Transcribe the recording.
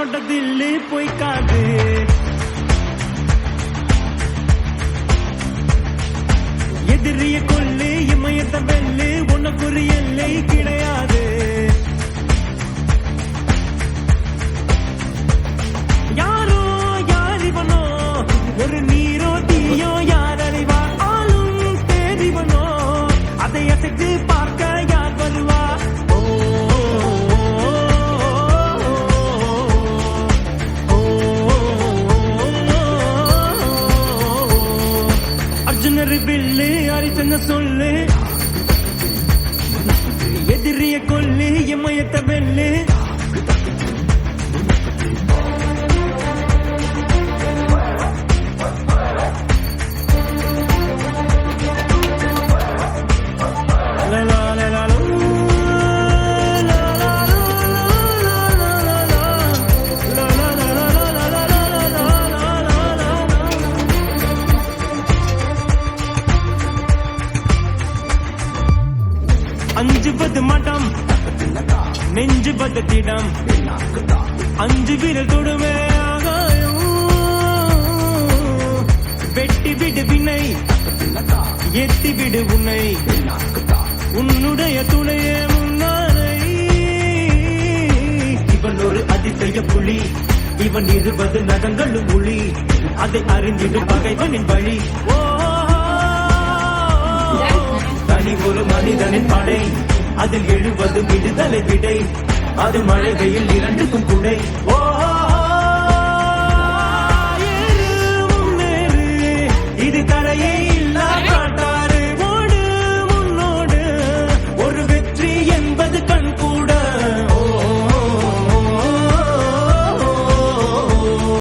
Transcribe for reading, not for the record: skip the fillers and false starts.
உன்னோட தில்லு போய்க்காது. எதிரிய கொல்லு இமயத்த வெல்லு உனக்கு ஒரு எல்லை கிடையாது. யாரோ யார் இவனோ ஒரு நீரோ தீயோ யார் அறிவா ஆளும் தேடிவனோ அதை அசைத்து பார்க்க யார் வருவா. அர்ஜுனர் பில்லு அரிச்சன சொல்லு எதிரிய கொல்லு இமயத்த வெல்லு. அஞ்சுவது மடம் நெஞ்சுவது திடம் அஞ்சு விரல் தொடுவே ஆகாயம். வெட்டி விடு வினை எத்தி விடு உன்னை உன்னுடைய துணையே முன்னாரை. இவன் ஒரு அதிசய புலி இவன் 20 நகங்களும் ஒளி அதை அறிந்திடும் பகைவனின் வழி. தனி ஒரு மனிதனின் படை அதில் 70 விடுதலை விடை அது மழை வெயில் இரண்டுக்கும் குடை.